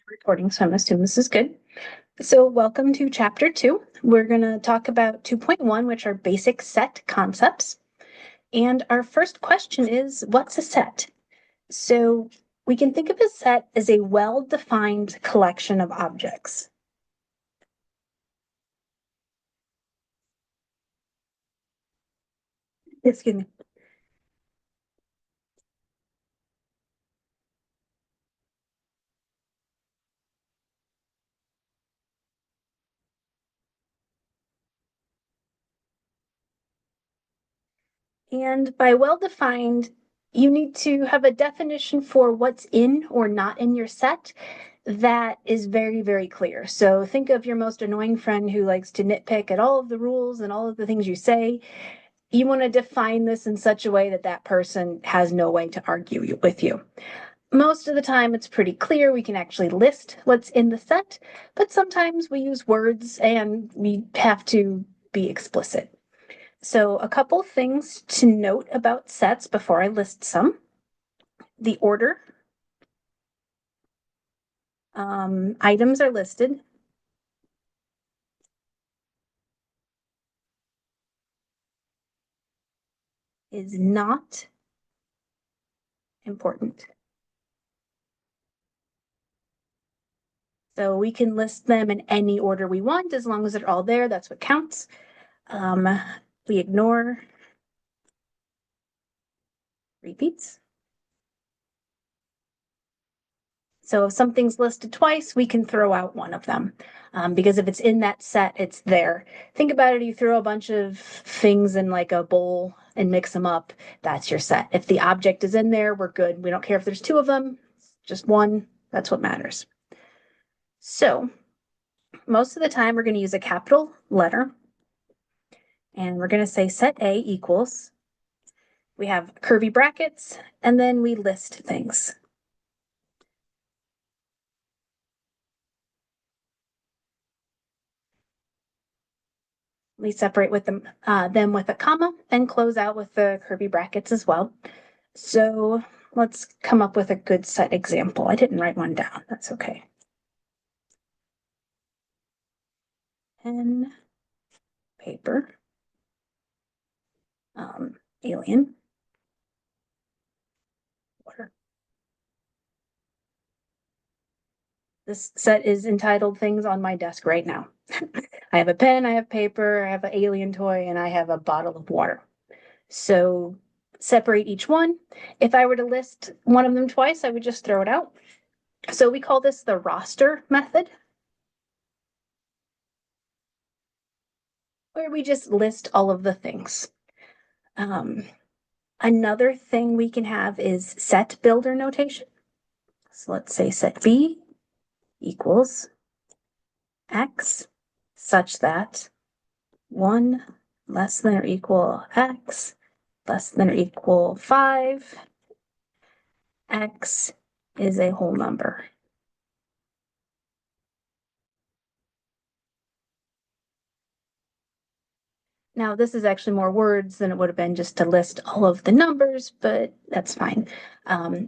Recording, so I'm assuming this is good. So welcome to chapter 2. We're going to talk about 2.1, which are basic set concepts. And our first question is, what's a set? So we can think of a set as a well-defined collection of objects. Excuse me. And by well-defined, you need to have a definition for what's in or not in your set that is very, very clear. So think of your most annoying friend who likes to nitpick at all of the rules and all of the things you say. You want to define this in such a way that that person has no way to argue with you. Most of the time, it's pretty clear. We can actually list what's in the set, but sometimes we use words and we have to be explicit. So, a couple things to note about sets before I list some. The order items are listed. Is not important. So we can list them in any order we want as long as they're all there. That's what counts. We ignore repeats. So if something's listed twice, we can throw out one of them because if it's in that set, it's there. Think about it. You throw a bunch of things in like a bowl and mix them up. That's your set. If the object is in there, we're good. We don't care if there's two of them, just one. That's what matters. So most of the time, we're going to use a capital letter. And we're going to say set A equals. We have curvy brackets, and then we list things. We separate with them with a comma and close out with the curvy brackets as well. So let's come up with a good set example. I didn't write one down. That's okay. Pen, paper, alien, water. This set is entitled Things on My Desk right now. I have a pen, I have paper, I have an alien toy, and I have a bottle of water. So separate each one. If I were to list one of them twice, I would just throw it out. So we call this the roster method, where we just list all of the things. Another thing we can have is set builder notation. So let's say set B equals X such that 1 less than or equal X less than or equal 5. X is a whole number. Now, this is actually more words than it would have been just to list all of the numbers, but that's fine.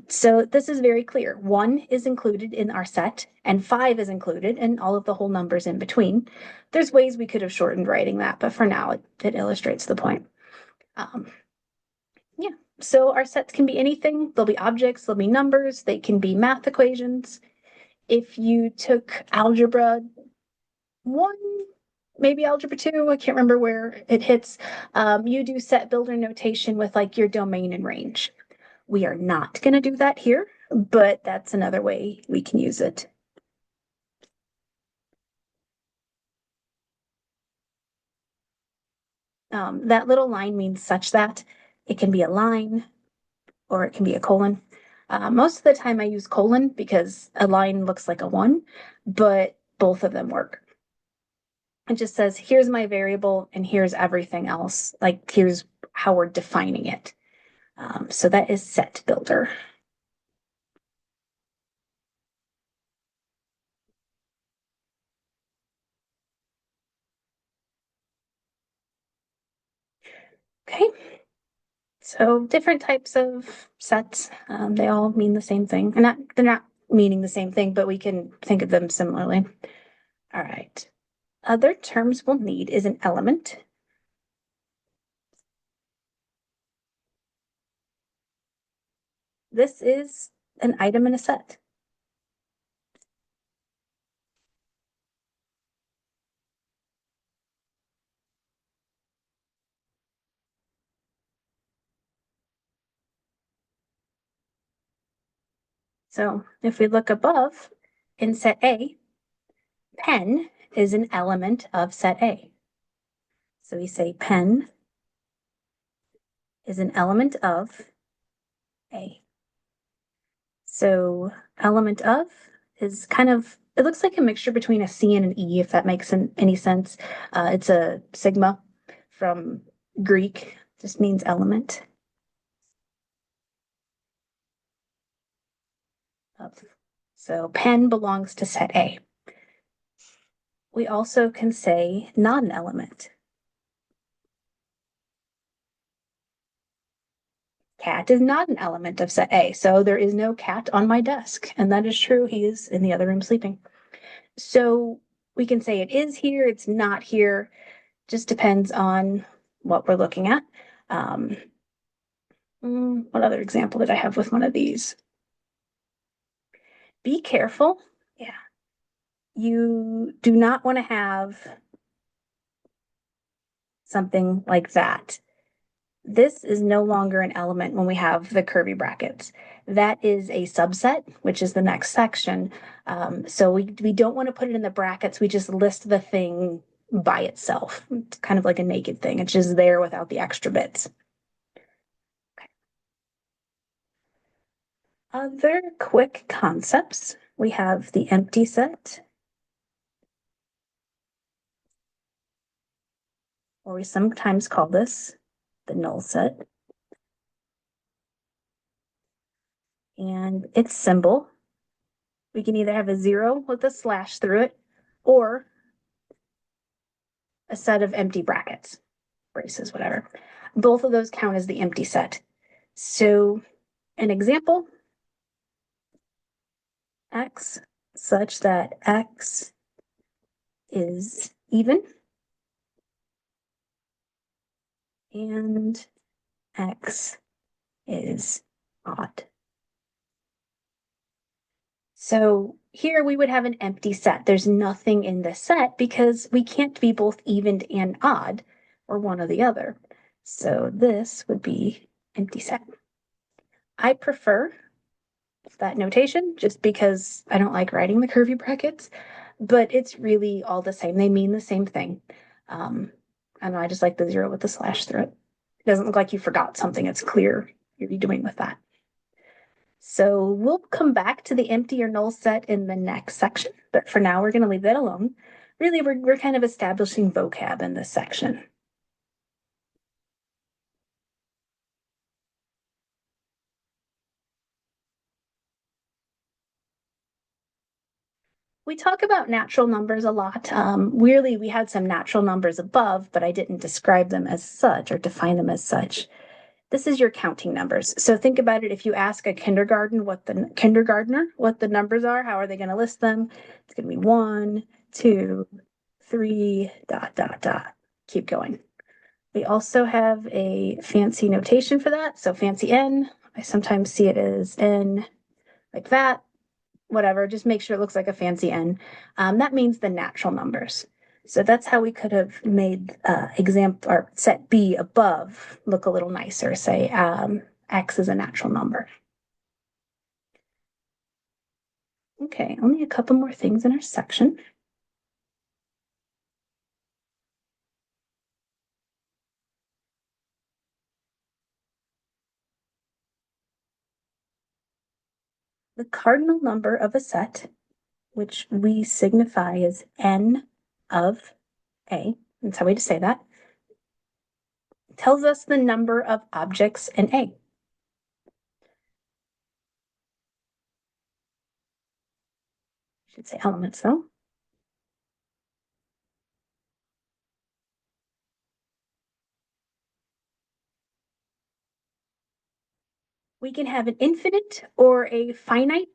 So this is very clear. 1 is included in our set, and 5 is included, and all of the whole numbers in between. There's ways we could have shortened writing that, but for now, it illustrates the point. Yeah, so our sets can be anything. They'll be objects, they'll be numbers, they can be math equations. If you took algebra 1, maybe algebra 2, I can't remember where it hits. You do set builder notation with like your domain and range. We are not going to do that here, but that's another way we can use it. That little line means such that. It can be a line or it can be a colon. Most of the time I use colon because a line looks like a 1, but both of them work. It just says, here's my variable and here's everything else. Like here's how we're defining it. So that is set builder. Okay. So different types of sets. They all mean the same thing. And they're not meaning the same thing, but we can think of them similarly. All right. Other terms we'll need is an element. This is an item in a set. So if we look above in set A, pen is an element of set A. So we say pen is an element of A. So element of is kind of, it looks like a mixture between a C and an E, if that makes any sense. It's a sigma from Greek, just means element of. So pen belongs to set A. We also can say not an element. Cat is not an element of set A, so there is no cat on my desk. And that is true. He is in the other room sleeping. So we can say it is here, it's not here, just depends on what we're looking at. What other example did I have with one of these? Be careful. Yeah. You do not want to have something like that. This is no longer an element when we have the curvy brackets. That is a subset, which is the next section. So we don't want to put it in the brackets. We just list the thing by itself. It's kind of like a naked thing. It's just there without the extra bits. Okay. Other quick concepts. We have the empty set, or we sometimes call this the null set. And its symbol, we can either have a 0 with a slash through it, or a set of empty brackets, braces, whatever. Both of those count as the empty set. So an example, x such that x is even and x is odd. So here we would have an empty set. There's nothing in the set because we can't be both evened and odd or one or the other. So this would be empty set. I prefer that notation just because I don't like writing the curvy brackets, but it's really all the same. They mean the same thing. I know, I just like the 0 with the slash through it. It doesn't look like you forgot something. It's clear you're doing with that. So we'll come back to the empty or null set in the next section, but for now we're going to leave that alone. Really, we're kind of establishing vocab in this section. We talk about natural numbers a lot. Weirdly, we had some natural numbers above, but I didn't describe them as such or define them as such. This is your counting numbers. So think about it. If you ask a kindergartner what the numbers are, how are they going to list them? It's going to be 1, 2, 3, dot, dot, dot. Keep going. We also have a fancy notation for that. So fancy N, I sometimes see it as N like that, whatever, just make sure it looks like a fancy N. That means the natural numbers. So that's how we could have made example or set B above look a little nicer. Say X is a natural number. Okay, only a couple more things in our section. The cardinal number of a set, which we signify as N of A, that's how we just say that, tells us the number of objects in A. I should say elements though. We can have an infinite or a finite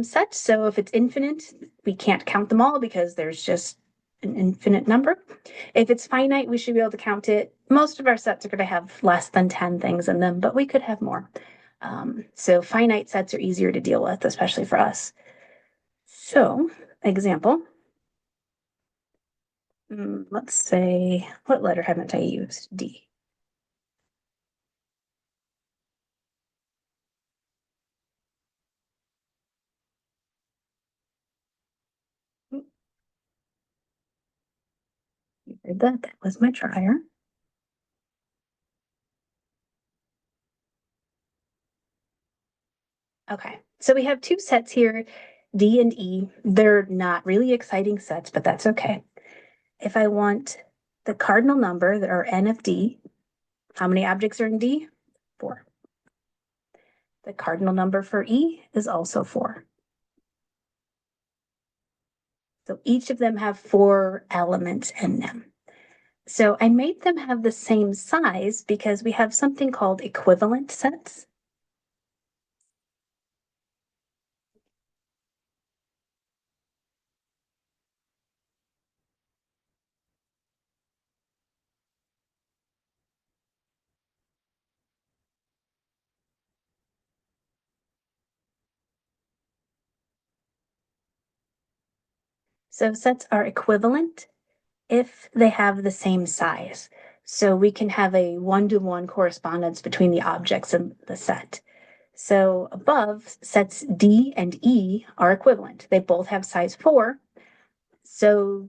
set. So if it's infinite, we can't count them all because there's just an infinite number. If it's finite, we should be able to count it. Most of our sets are going to have less than 10 things in them, but we could have more. So finite sets are easier to deal with, especially for us. So, example. Let's say, what letter haven't I used? D. You heard that? That was my dryer. Okay, so we have two sets here, D and E. They're not really exciting sets, but that's okay. If I want the cardinal number, or n of D, how many objects are in D? 4. The cardinal number for E is also 4. So each of them have 4 elements in them. So I made them have the same size because we have something called equivalent sets. So sets are equivalent if they have the same size. So we can have a one-to-one correspondence between the objects in the set. So above, sets D and E are equivalent. They both have size 4. So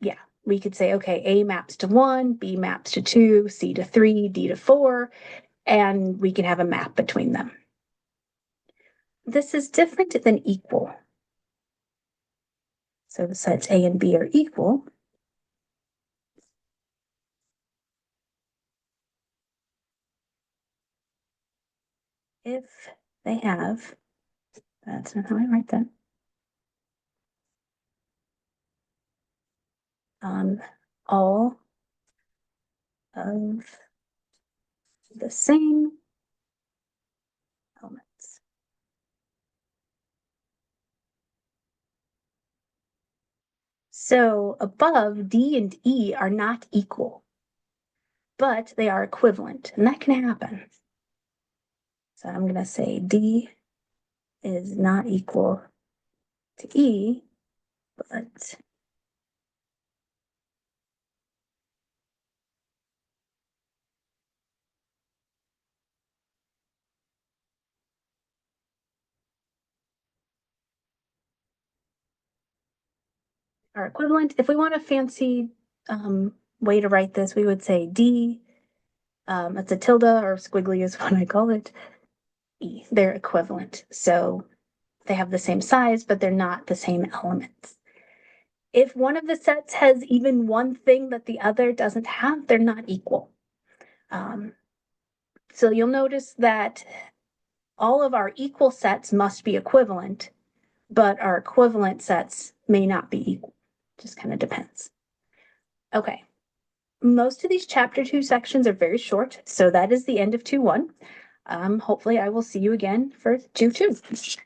yeah, we could say, okay, A maps to 1, B maps to 2, C to 3, D to 4, and we can have a map between them. This is different than equal. So the sets A and B are equal. If they have, that's not how I write that. All of the same elements. So above, D and E are not equal, but they are equivalent, and that can happen. So I'm going to say D is not equal to E, but are equivalent. If we want a fancy way to write this, we would say D, it's a tilde or squiggly is what I call it, E. They're equivalent. So they have the same size, but they're not the same elements. If one of the sets has even one thing that the other doesn't have, they're not equal. So you'll notice that all of our equal sets must be equivalent, but our equivalent sets may not be equal. Just kind of depends. Okay. Most of these chapter 2 sections are very short, so that is the end of 2-1. Hopefully I will see you again for 2-2.